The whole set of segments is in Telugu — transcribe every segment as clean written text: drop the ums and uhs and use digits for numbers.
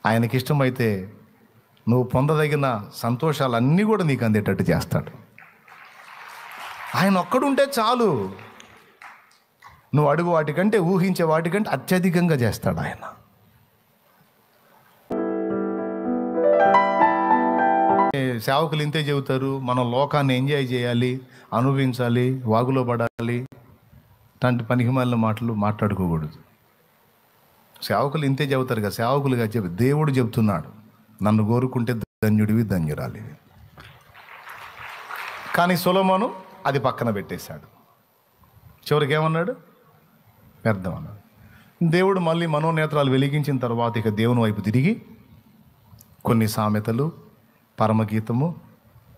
ఆయనకిష్టమైతే నువ్వు పొందదగిన సంతోషాలన్నీ కూడా నీకు అందేటట్టు చేస్తాడు. ఆయన ఒక్కడుంటే చాలు. నువ్వు అడుగు వాటికంటే, ఊహించే వాటికంటే అత్యధికంగా చేస్తాడు ఆయన. సేవకులు ఇంతే చెబుతారు, మనం లోకాన్ని ఎంజాయ్ చేయాలి, అనుభవించాలి, వాగులో పడాలి, ఇలాంటి పనికిమాలిన మాటలు మాట్లాడుకోకూడదు. సేవకులు ఇంతే చెబుతారు కదా, సేవకులుగా చెప్పి దేవుడు చెబుతున్నాడు, నన్ను కోరుకుంటే ధన్యుడివి, ధన్యురాలివి. కానీ సొలొమోను అది పక్కన పెట్టేశాడు. చివరికి ఏమన్నాడు? వ్యర్థం అన్నాడు. దేవుడు మళ్ళీ మనోనేత్రాలు వెలిగించిన తర్వాత ఇక దేవుని వైపు తిరిగి కొన్ని సామెతలు, పరమగీతము,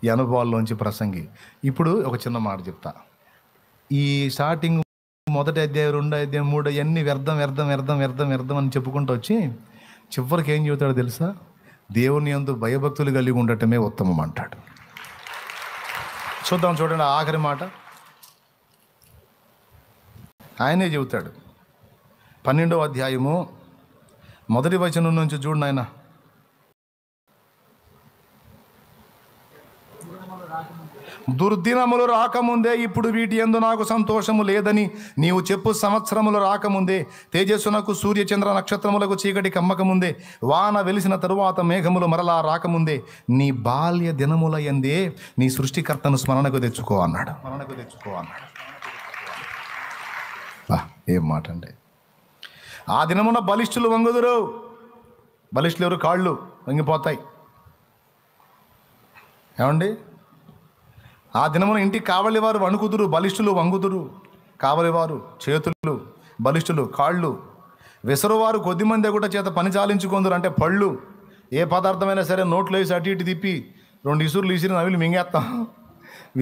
ఈ అనుభవాల్లోంచి ప్రసంగి. ఇప్పుడు ఒక చిన్న మాట చెప్తా. ఈ స్టార్టింగ్ మొదటి అధ్యాయం, 2 అధ్యాయం, 3 అన్నీ వ్యర్థం వ్యర్థం వ్యర్థం వ్యర్థం వ్యర్థం అని చెప్పుకుంటూ వచ్చి చివరికి ఏం చెబుతాడో తెలుసా? దేవుని యందు భయభక్తులు కలిగి ఉండటమే ఉత్తమం అంటాడు. చూద్దాం, చూడండి ఆఖరి మాట. ఆయనే చెబుతాడు. 12వ అధ్యాయము మొదటి వచనం నుంచి చూడండి. ఆయన దుర్దినములు రాకముందే ఇప్పుడు వీటి యందు నాకు సంతోషము లేదని నీవు చెప్పు. సంవత్సరములు రాకముందే, తేజస్సునకు సూర్య చంద్ర నక్షత్రములకు చీకటి కమ్మకముందే, వాన వెలిసిన తరువాత మేఘములు మరలా రాకముందే, నీ బాల్య దినముల యందే నీ సృష్టికర్తను స్మరణకు తెచ్చుకో అన్నాడు. ఏం మాట అండి! ఆ దినమున బలిష్ఠులు వంగుదురు. బలిష్ఠులు ఎవరు? కాళ్ళు వంగిపోతాయి. ఏమండి? ఆ దినమున ఇంటికి కావలివారు వణుకుదురు, బలిష్ఠులు వంగుదురు. కావలివారు చేతులు, బలిష్ఠులు కాళ్ళు. విసరువారు కొద్దిమంది కూడా చేత పని చాలించుకుందరు, అంటే పళ్ళు. ఏ పదార్థమైనా సరే నోట్లో వేసి అటు ఇటు తిప్పి 2 ఇసురులు విసిరి నవిలి మింగేస్తాం.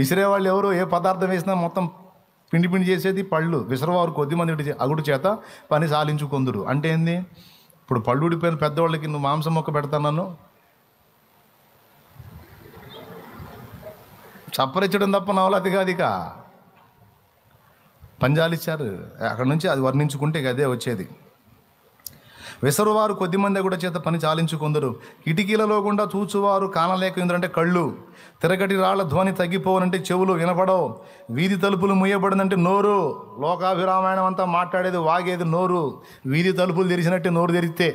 విసిరేవాళ్ళు ఎవరు? ఏ పదార్థం వేసినా మొత్తం పిండి పిండి చేసేది పళ్ళు. విసరవారు కొద్దిమంది అగుడు చేత పని సాలించుకుందరు. అంటే ఏంది? ఇప్పుడు పళ్ళు ఊడిపోయిన పెద్దవాళ్ళకి నువ్వు మాంసం మొక్క పెడతాను, చప్పరించడం తప్ప నవలతి కాదు. ఇక పంజాలిచ్చారు అక్కడ నుంచి, అది వర్ణించుకుంటే అదే వచ్చేది. విసరువారు కొద్దిమంది కూడా చేత పని చాలించుకుందరు. కిటికీలలో గుండా చూచువారు కానలేక ఎందుకంటే కళ్ళు. తిరగటి రాళ్ల ధ్వని తగ్గిపోవనంటే చెవులు వినపడవు. వీధి తలుపులు ముయ్యబడినంటే నోరు. లోకాభిరామాయణం అంతా మాట్లాడేది, వాగేది నోరు. వీధి తలుపులు తెరిచినట్టే నోరు తెరిస్తే.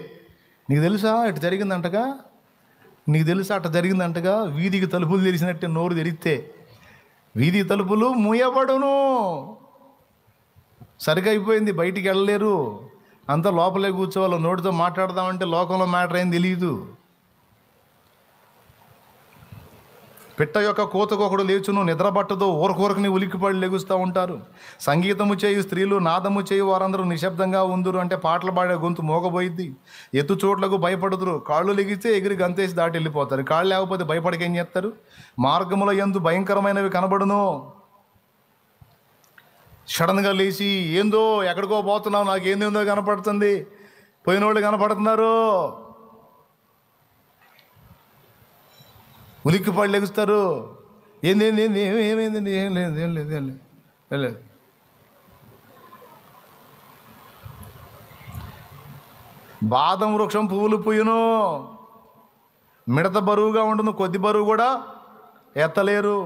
నీకు తెలుసా ఇటు జరిగిందంటగా? నీకు తెలుసా అట్ట జరిగిందంటగా? వీధికి తలుపులు తెరిచినట్టే నోరు తెరిస్తే వీధి తలుపులు ముయ్యబడును. సరిగా అయిపోయింది, బయటికి వెళ్ళలేరు, అంతా లోపలే కూర్చోవాలి. నోటితో మాట్లాడదామంటే లోకంలో మ్యాటర్ ఏం తెలియదు. పిట్ట యొక్క కోతకొకడు లేచును, నిద్ర పట్టదు, ఊరకూరకని ఉలిక్కిపడి లెగుస్తూ ఉంటారు. సంగీతము చేయు స్త్రీలు, నాదము చేయు వారందరూ నిశ్శబ్దంగా ఉందురు, అంటే పాటలు పాడే గొంతు మోగబోయిద్ది. ఎత్తు చోట్లకు భయపడుదురు. కాళ్ళు లెగిస్తే ఎగిరి గంతేసి దాటి వెళ్ళిపోతారు. కాళ్ళు లేకపోతే భయపడకేం చేస్తారు? మార్గముల యందు భయంకరమైనవి కనబడును. సడన్గా లేచి ఏందో ఎక్కడికో పోతున్నావు, నాకేందేందో కనపడుతుంది, పోయినోళ్ళు కనపడుతున్నారు, ఉలిక్కిపడి లెగుస్తారు. ఏంది ఏమైందండి? ఏం లేదు. బాదం వృక్షం పువ్వులు పూయును. మిడత బరువుగా ఉండును, కొద్ది బరువు కూడా ఎత్తలేరు.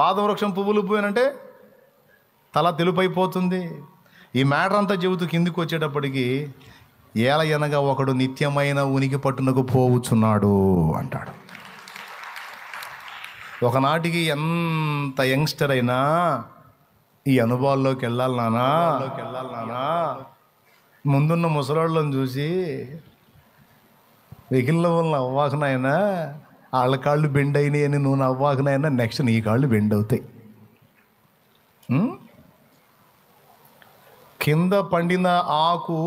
బాదం వృక్షం పువ్వులు పూయనంటే తల తెలుపైపోతుంది. ఈ మ్యాటర్ అంతా చెబుతూ కిందికి వచ్చేటప్పటికి ఏలయనగా ఒకడు నిత్యమైన ఉనికి పట్టునకు పోవుచున్నాడు అంటాడు. ఒకనాటికి ఎంత యంగ్స్టర్ అయినా ఈ అనుభవాల్లోకి వెళ్ళాలి నానా. ముందున్న ముసలాళ్ళని చూసి వెకిలిన వాళ్ళని అవ్వాకనైనా వాళ్ళ కాళ్ళు బెండ్ అయినాయి అని నువ్వు అవ్వాకనైనా నెక్స్ట్ నీ కాళ్ళు బెండ్ అవుతాయి. కింద పండిన ఆకు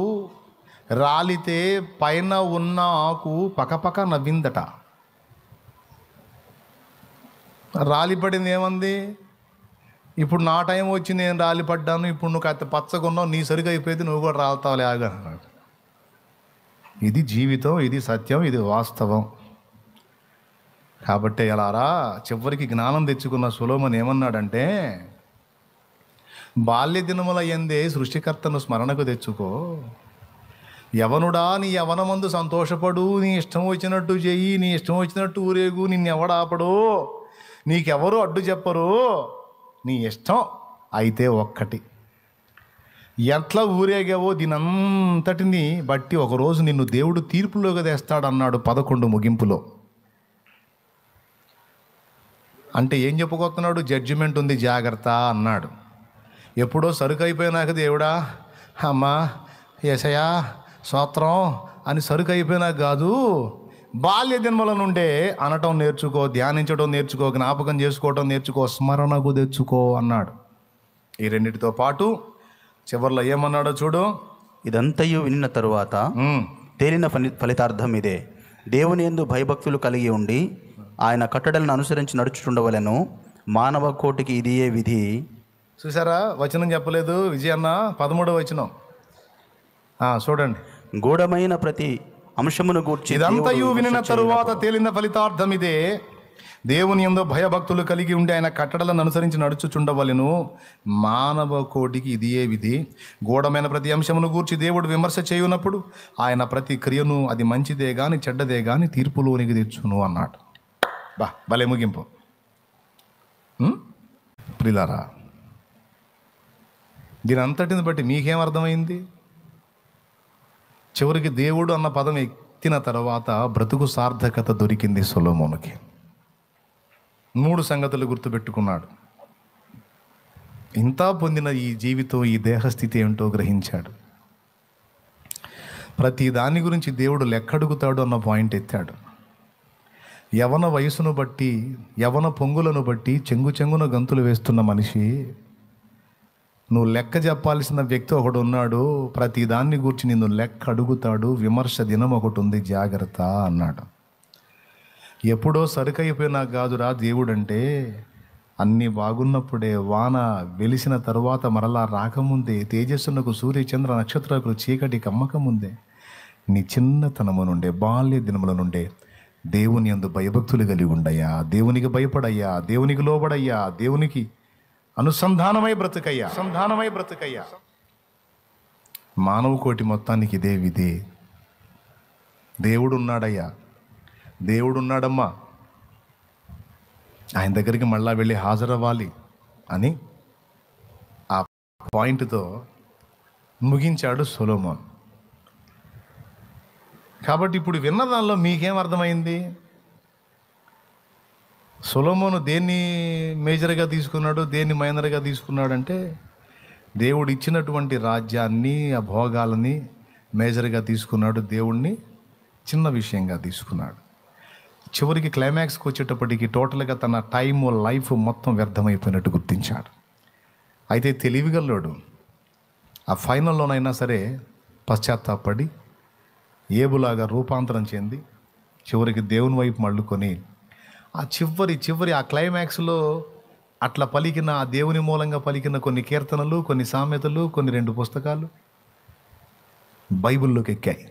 రాలితే పైన ఉన్న ఆకు పకపక నవ్విందట. రాలిపడింది ఏమంది? ఇప్పుడు నా టైం వచ్చి నేను రాలిపడ్డాను, ఇప్పుడు నువ్వు కాస్త పచ్చగా ఉన్నావు, నీ సరిగా అయిపోయింది, నువ్వు కూడా రాలుతావులే ఆగా. ఇది జీవితం, ఇది సత్యం, ఇది వాస్తవం. కాబట్టి ఎలారా చివరికి జ్ఞానం తెచ్చుకున్న సొలొమోను ఏమన్నాడంటే, బాల్య దినముల యందే సృష్టికర్తను స్మరణకు తెచ్చుకో. యవనుడా, నీ యవనమందు సంతోషపడు, నీ ఇష్టం వచ్చినట్టు చెయ్యి, నీ ఇష్టం వచ్చినట్టు ఊరేగు, నిన్నెవడాపడు, నీకెవరు అడ్డు చెప్పరు, నీ ఇష్టం. అయితే ఒక్కటి, ఎట్లా ఊరేగావో దీనంతటిని బట్టి ఒకరోజు నిన్ను దేవుడు తీర్పులోకి తెస్తాడన్నాడు 11 ముగింపులో. అంటే ఏం చెప్పుకొస్తున్నాడు? జడ్జిమెంట్ ఉంది, జాగ్రత్త అన్నాడు. ఎప్పుడో సరుకు అయిపోయినాక దేవుడా, అమ్మా యేసయ్యా స్తోత్రం అని సరుకు అయిపోయినాక కాదు, బాల్య జన్మల నుండే అనటం నేర్చుకో, ధ్యానించడం నేర్చుకో, జ్ఞాపకం చేసుకోవటం నేర్చుకో, స్మరణకు తెచ్చుకో అన్నాడు. ఈ రెండిటితో పాటు చివర్లో ఏమన్నాడో చూడు. ఇదంతయు వినిన తరువాత తేలిన ఫలితార్థం ఇదే: దేవుని యందు భయభక్తులు కలిగి ఉండి ఆయన కట్టడలను అనుసరించి నడుచుచుండవలెను. మానవ కోటికి ఇదియే విధి. చూసారా, వచనం చెప్పలేదు విజయన్న, 13వ వచనం చూడండి. గూఢమైన ప్రతి అంశమును గూర్చి ఇదంతయు వినిన తరువాత తేలిన ఫలితార్థం ఇదే: దేవుని యందు భయభక్తులు కలిగి ఉండి ఆయన కట్టడలను అనుసరించి నడుచుచుండవలెను. మానవ కోటికి ఇదియే విధి. గూఢమైన ప్రతి అంశమును గూర్చి దేవుడు విమర్శ చేయునప్పుడు ఆయన ప్రతి క్రియను, అది మంచిదే గాని చెడ్డదే గాని, తీర్పులోనికి తెచ్చును అన్నాడు. భలే ముగింపు. ప్రిలారా, దీని అంతటిని బట్టి మీకేం అర్థమైంది? చివరికి దేవుడు అన్న పదం ఎత్తిన తర్వాత బ్రతుకు సార్థకత దొరికింది సొలొమోనుకి. 3 సంగతులు గుర్తుపెట్టుకున్నాడు. ఇంత పొందిన ఈ జీవితం, ఈ దేహస్థితి ఏమిటో గ్రహించాడు. ప్రతి దాని గురించి దేవుడు లెక్కడుగుతాడు అన్న పాయింట్ ఎత్తాడు. యవన వయసును బట్టి, యవన పొంగులను బట్టి చెంగున గంతులు వేస్తున్న మనిషి, నువ్వు లెక్క చెప్పాల్సిన వ్యక్తి ఒకడు ఉన్నాడు, ప్రతి దాన్ని గురించి నిన్ను లెక్క అడుగుతాడు, విమర్శ దినం ఒకటి ఉంది, జాగ్రత్త అన్నాడు. ఎప్పుడో సరుకైపోయినా కాదురా దేవుడంటే, అన్నీ బాగున్నప్పుడే, వాన వెలిసిన తరువాత మరలా రాకముందే, తేజస్సునకు సూర్య చంద్ర నక్షత్రాలకు చీకటి కమ్మకముందే, నీ చిన్నతనము నుండే, బాల్య దినముల నుండే దేవుని యందు భయభక్తులు కలిగి ఉండయ్యా, దేవునికి భయపడయ్యా, దేవునికి లోబడయ్యా, దేవునికి అనుసంధానమై బ్రతుకయ్యా. మానవ కోటి మొత్తానికి ఇదే విధి. దేవుడున్నాడయ్యా, దేవుడున్నాడమ్మా, ఆయన దగ్గరికి మళ్ళా వెళ్ళి హాజరవ్వాలి అని ఆ పాయింట్తో ముగించాడు సొలొమోన్. కాబట్టి ఇప్పుడు విన్న దానిలో మీకేం అర్థమైంది? సొలొమోను దేన్ని మేజర్గా తీసుకున్నాడు, దేన్ని మైనర్గా తీసుకున్నాడంటే, దేవుడు ఇచ్చినటువంటి రాజ్యాన్ని, ఆ భోగాలని మేజర్గా తీసుకున్నాడు, దేవుణ్ణి చిన్న విషయంగా తీసుకున్నాడు. చివరికి క్లైమాక్స్కి వచ్చేటప్పటికి టోటల్గా తన టైము, లైఫ్ మొత్తం వ్యర్థమైపోయినట్టు గుర్తించాడు. అయితే తెలివిగల్లోడు ఆ ఫైనల్లోనైనా సరే పశ్చాత్తాపడి ఏబులాగా రూపాంతరం చెంది చివరికి దేవుని వైపు మళ్ళుకొని ఆ చివరి ఆ క్లైమాక్స్లో అట్లా పలికిన, ఆ దేవుని మూలంగా పలికిన కొన్ని కీర్తనలు, కొన్ని సామెతలు, కొన్ని 2 పుస్తకాలు బైబిల్లోకి ఎక్కాయి.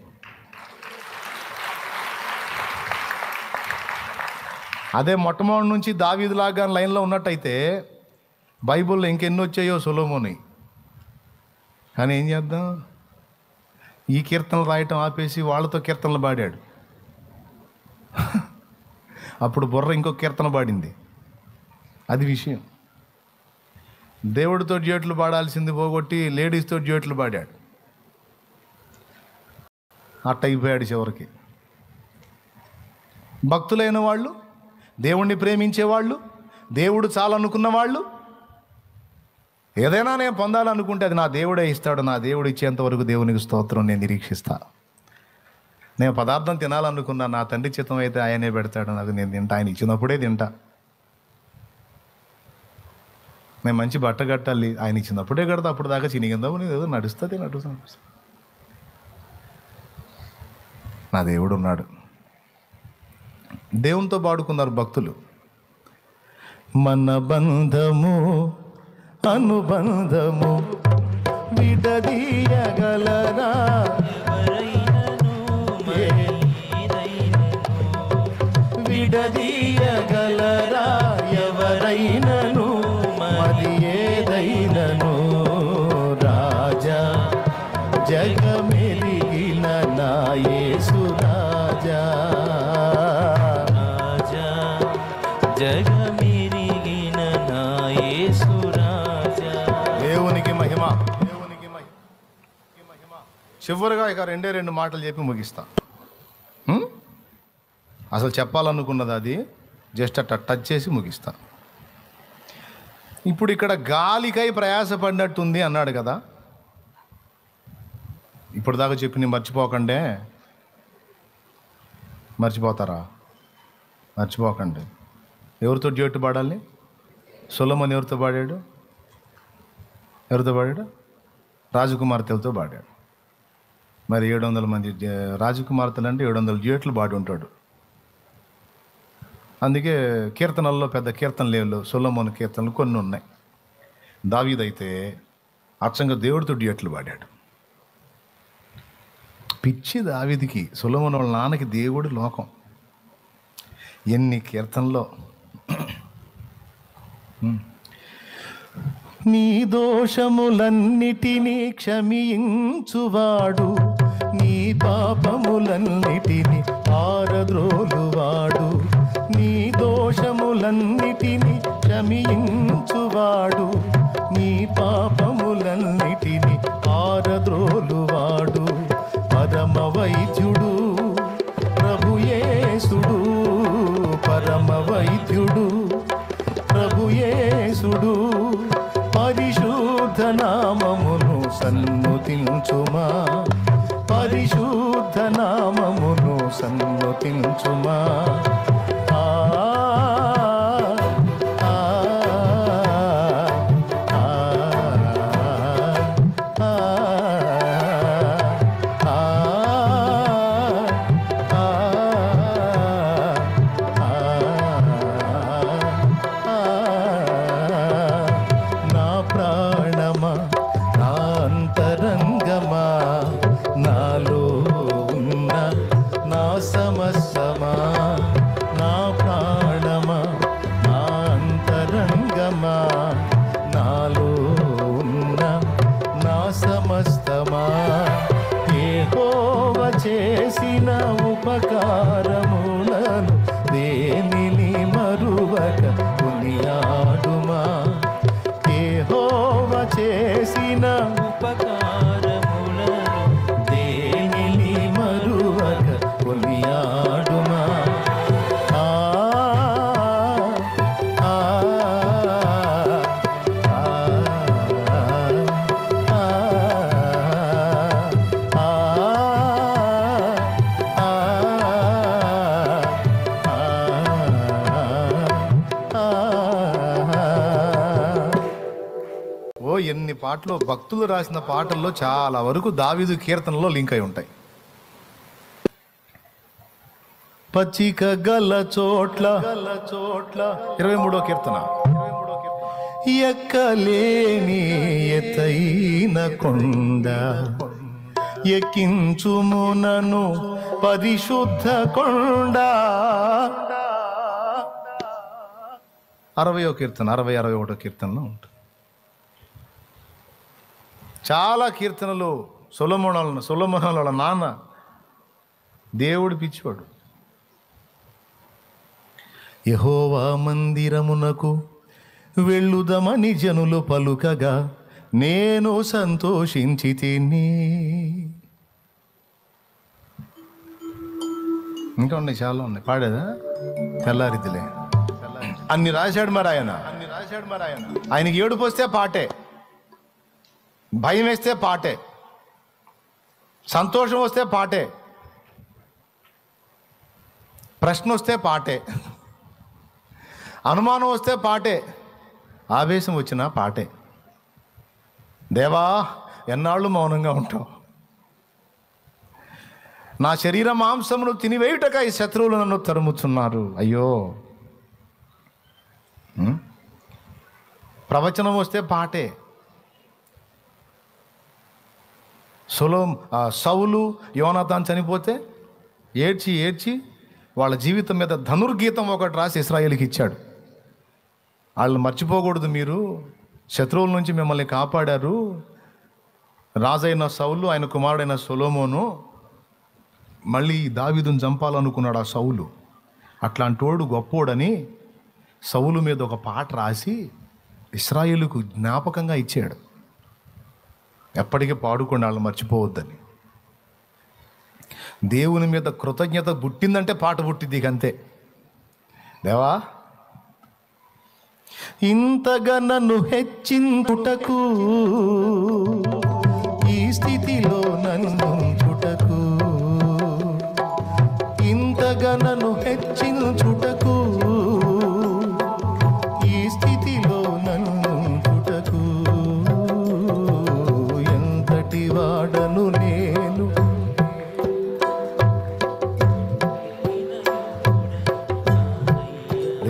అదే మొట్టమొదటి నుంచి దావీదులాగా లైన్లో ఉన్నట్టయితే బైబిల్లో ఇంకెన్ని వచ్చాయో సొలొమోని. కానీ ఏం చేద్దాం, ఈ కీర్తనలు రాయటం ఆపేసి వాళ్ళతో కీర్తనలు పాడాడు. అప్పుడు బుర్ర ఇంకో కీర్తన పాడింది. అది విషయం. దేవుడితో డ్యూయెట్లు పాడాల్సింది పోగొట్టి లేడీస్తో డ్యూయెట్లు పాడాడు. అట్ట అయిపోయాడు చివరికి. భక్తులైన వాళ్ళు, దేవుణ్ణి ప్రేమించేవాళ్ళు, దేవుడు చాలనుకున్న వాళ్ళు, ఏదైనా నేను పొందాలనుకుంటే అది నా దేవుడే ఇస్తాడు, నా దేవుడు ఇచ్చేంత వరకు దేవునికి స్తోత్రం నేను నిరీక్షిస్తా. నేను పదార్థం తినాలనుకున్నా, నా తండ్రి చిత్తం అయితే ఆయనే పెడతాడు నాకు, నేను తింటా, ఆయన ఇచ్చినప్పుడే తింటా. నేను మంచి బట్ట కట్టాలి, ఆయన ఇచ్చినప్పుడే కడతా, అప్పుడు దాకా చినిగిందాము, నేను ఏదో నడుస్తుంది. నా దేవుడు ఉన్నాడు. దేవునితో పాడుకున్నారు భక్తులు. మన బంధము అనుబంధము విడదీయగలరా, విడదీయగలరా ఎవరైనను, మరి ఏదైనను. రాజా జగమెరిగిన యేసు రాజా, రాజా జగమెరిగిన నా యేసు రాజా. దేవునికి మహిమ, దేవునికి మహిమ. చివరిగా ఇక రెండు మాటలు చెప్పి ముగిస్తా. అసలు చెప్పాలనుకున్నది అది జస్ట్ అట్లా టచ్ చేసి ముగిస్తా. ఇప్పుడు ఇక్కడ గాలికై ప్రయాసపడినట్టుంది అన్నాడు కదా. ఇప్పుడు దాకా చెప్పి నేను మర్చిపోకండి. మర్చిపోతారా? మర్చిపోకండి. ఎవరితో డ్యూట్ పాడాలి? సొలొమోను ఎవరితో పాడాడు? రాజకుమార్తెలతో పాడాడు. మరి 700 మంది రాజకుమార్తెలు అంటే 700 డ్యూట్లు పాడి ఉంటాడు. అందుకే కీర్తనల్లో పెద్ద కీర్తనలు సొలొమోను కీర్తనలు కొన్ని ఉన్నాయి. దావీదైతే అచ్చంగా దేవుడితో డ్యూట్లు పాడాడు. పిచ్చి దావీదుకి. సొలొమోను వాళ్ళ నాన్నకి దేవుడు లోకం. ఎన్ని కీర్తనలో. నీ దోషములన్నిటినీ క్షమించువాడు, నీ పాపములన్నిటినీ ఆరద్రోలువాడు. నీ దోషములన్నిటినీ క్షమించువాడు, నీ పాపములన్నిటినీ ఆరద్రోలువాడు. పరమ వైద్యుడు ప్రభు యేసుడు, పరమ వైద్యుడు ప్రభు యేసుడు. పరిశుద్ధ నామమును సన్నుతించుమా, పరిశుద్ధ నామమును సన్నుతించుమా. ఆ ఆ ఆ నా ప్రాణమా, నా అంతరంగమా, నాలో ఉన్న నా సమస్తమా. నా ప్రాణమా, నా అంతరంగమా, నాలో ఉన్న నా సమస్తమా. యెహోవా చేసిన ఉపకారములను దేనిని మరువక కొనియాడుమా. యెహోవా చేసిన ఉపకారములను దేనిని మరువక కొనియాడుమా. ఆ ఆ ఓ ఎన్ని పాటలు భక్తులు రాసిన పాటల్లో చాలా వరకు దావీదు కీర్తనలో లింక్ అయి ఉంటాయి. పచ్చిక గల చోట్ల 23వ కీర్తన. ఎక్కలేని ఎత్తైన కొండ ఎక్కించుమునను పరిశుద్ధ కొండ. 60వ కీర్తన 61వ కీర్తనలో ఉంటుంది. చాలా కీర్తనలు సొలొమోను వాళ్ళ నాన్న దేవుడు పిచ్చివాడు. యెహోవా మందిరమునకు వెళ్ళుదమని జనులు పలుకగా నేను సంతోషించి తిని. ఇంకా ఉన్నాయి, చాలా ఉన్నాయి. పాడేదా? తెల్లారిద్దిలే. అన్ని రాశాడు మరి ఆయన. ఆయనకి ఏడుపు వస్తే పాటే, భయం వేస్తే పాటే, సంతోషం వస్తే పాటే, ప్రశ్న వస్తే పాటే, అనుమానం వస్తే పాటే, ఆవేశం వచ్చినా పాటే. దేవా ఎన్నాళ్ళు మౌనంగా ఉంటావు? నా శరీర మాంసమును తినివేయుటక ఈ శత్రువులు నన్ను తరుముతున్నారు. అయ్యో. ప్రవచనం వస్తే పాటే. సౌలు యోనాతాన్ చనిపోతే ఏడ్చి వాళ్ళ జీవితం మీద ధనుర్గీతం ఒకటి రాసి ఇశ్రాయేలుకి ఇచ్చాడు. వాళ్ళని మర్చిపోకూడదు, మీరు శత్రువుల నుంచి మిమ్మల్ని కాపాడారు. రాజైన సౌలు, ఆయన కుమారుడైన సొలొమోను మళ్ళీ దావీదును చంపాలనుకున్నాడు ఆ సౌలు. అట్లాంటోడు గొప్పోడని సౌలు మీద ఒక పాట రాసి ఇశ్రాయేలుకు జ్ఞాపకంగా ఇచ్చాడు. ఎప్పటికీ పాడుకొని వాళ్ళు మర్చిపోవద్దని. దేవుని మీద కృతజ్ఞత పుట్టిందంటే పాట పుట్టింది, ఇక అంతే. దేవా, ఇంతగా నన్ను హెచ్చించుటకు, ఈ స్థితిలో నన్ను చుటకు, ఇంతగా నన్ను హెచ్చించుటకు, ఈ స్థితిలో నన్ను చుటకు, ఎంతటి వాడను నేను.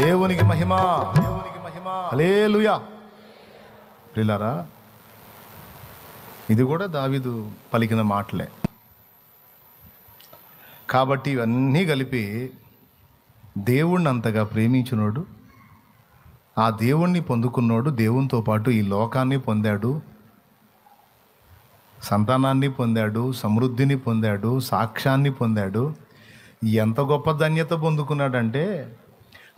దేవునికి మహిమ, హల్లెలూయా. ప్రియులారా, ఇది కూడా దావీదు పలికిన మాటలే. కాబట్టి ఇవన్నీ కలిపి దేవుణ్ణి అంతగా ప్రేమించినోడు, ఆ దేవుణ్ణి పొందుకున్నోడు దేవునితో పాటు ఈ లోకాన్ని పొందాడు, సంతానాన్ని పొందాడు, సమృద్ధిని పొందాడు, సాక్ష్యాన్ని పొందాడు. ఎంత గొప్ప ధన్యత పొందుకున్నాడంటే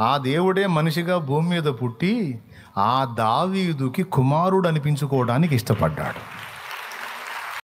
ఆ దేవుడే మనిషిగా భూమి మీద పుట్టి ఆ దావీదుకి కుమారుడు అనిపించుకోవడానికి ఇష్టపడ్డాడు.